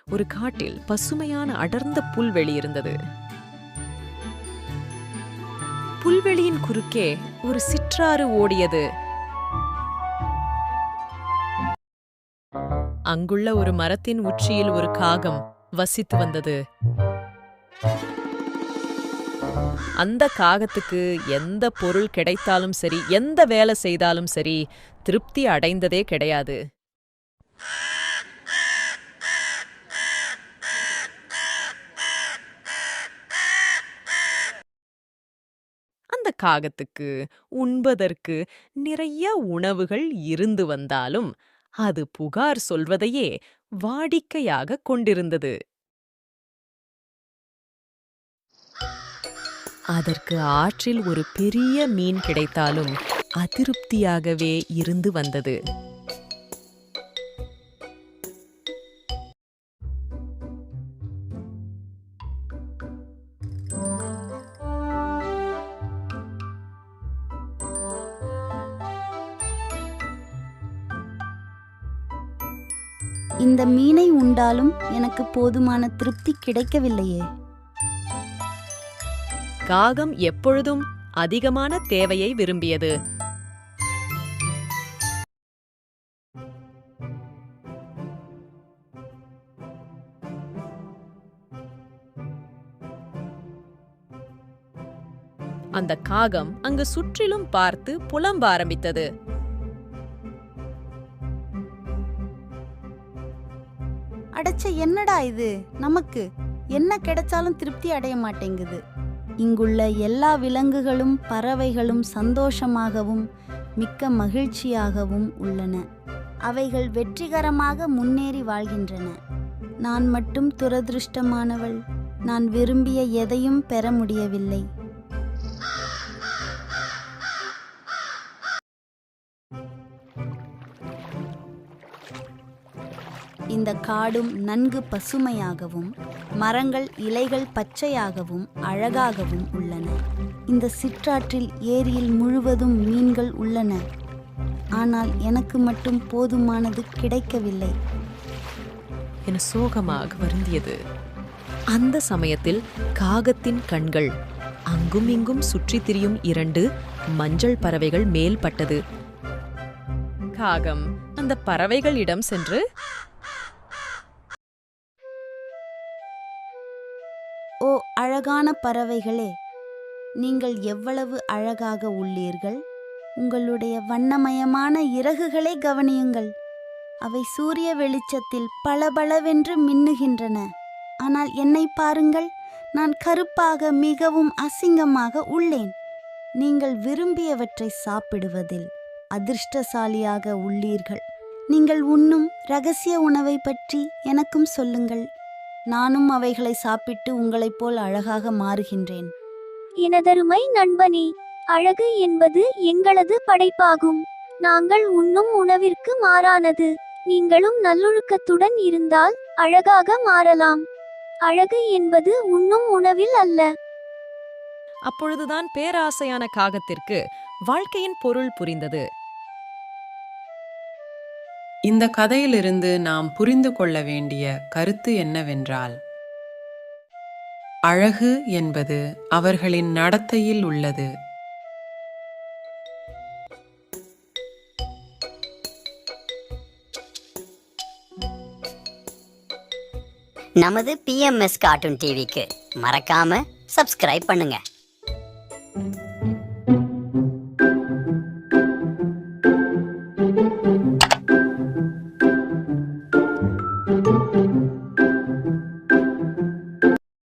ஒரு காட்டில் பசுமையான அடர்ந்த புல்வெளி இருந்தது. புல்வெளியின் குறுக்கே ஒரு சிற்றாறு ஓடியது. அங்குள்ள ஒரு மரத்தின் உச்சியில் ஒரு காகம் வசித்து வந்தது. அந்த காகத்துக்கு எந்த பொருள் கிடைத்தாலும் சரி, எந்த வேலை செய்தாலும் சரி, திருப்தி அடைந்ததே கிடையாது. அந்த காகத்துக்கு உண்பதற்கு நிறைய உணவுகள் இருந்து வந்தாலும் அது புகார் சொல்வதையே வாடிக்கையாக கொண்டிருந்தது. அதற்கு ஆற்றில் ஒரு பெரிய மீன் கிடைத்தாலும் அதிருப்தியாகவே இருந்து வந்தது. இந்த மீனை உண்டாலும் எனக்கு போதுமான திருப்தி கிடைக்கவில்லையே. காகம் எப்பொழுதும் அதிகமான தேவையை விரும்பியது. அந்த காகம் அங்கு சுற்றிலும் பார்த்து புலம்ப ஆரம்பித்தது. அடச்ச, என்னடா இது, நமக்கு என்ன கிடைச்சாலும் திருப்தி அடைய மாட்டேங்குது. இங்குள்ள எல்லா விலங்குகளும் பறவைகளும் சந்தோஷமாகவும் மிக்க மகிழ்ச்சியாகவும் உள்ளன. அவைகள் வெற்றிகரமாக முன்னேறி வாழ்கின்றன. நான் மட்டும் துரதிருஷ்டமானவள். நான் விரும்பிய எதையும் பெற முடியவில்லை. இந்த காடும் நன்கு பசுமையாகவும் மரங்கள் இலைகள் பச்சையாகவும் அழகாகவும் உள்ளன. இந்த சிற்றாற்றில் ஏரியில் முழுவதும் மீன்கள் உள்ளன. ஆனால் எனக்கு மட்டும் போதுமானது கிடைக்கவில்லை என சோகமாக வருந்தியது. அந்த சமயத்தில் காகத்தின் கண்கள் அங்கும் இங்கும் சுற்றித் திரியும் 2 மஞ்சள் பறவைகள் மேல் பட்டது. காகம் அந்த பறவைகளிடம் சென்று, ஓ அழகான பறவைகளே, நீங்கள் எவ்வளவு அழகாக உள்ளீர்கள். உங்களுடைய வண்ணமயமான இறகுகளை கவனியுங்கள். அவை சூரிய வெளிச்சத்தில் பளபளவென்று மின்னுகின்றன. ஆனால் என்னை பாருங்கள், நான் கருப்பாக மிகவும் அசிங்கமாக உள்ளேன். நீங்கள் விரும்பியவற்றை சாப்பிடுவதில் அதிர்ஷ்டசாலியாக உள்ளீர்கள். நீங்கள் உண்ணும் இரகசிய உணவை பற்றி எனக்கும் சொல்லுங்கள். நானும் அவைகளை சாப்பிட்டு உங்களைப் போல் அழகாக மாறுகின்றேன். எனதருமை நண்பனே, அழகு என்பது எங்களது படைப்பாகும். நாங்கள் உண்ணும் உணவிற்கு மாறானது. நீங்களும் நல்லொழுக்கத்துடன் இருந்தால் அழகாக மாறலாம். அழகு என்பது உண்ணும் உணவில் அல்ல. அப்பொழுதுதான் பேராசையான காகத்திற்கு வாழ்க்கையின் பொருள் புரிந்தது. இந்த கதையிலிருந்து நாம் புரிந்து கொள்ள வேண்டிய கருத்து என்னவென்றால், அழகு என்பது அவர்களின் நடத்தையில் உள்ளது. நமது PMS கார்ட்டூன் டிவிக்கு மறக்காம சப்ஸ்கிரைப் பண்ணுங்க.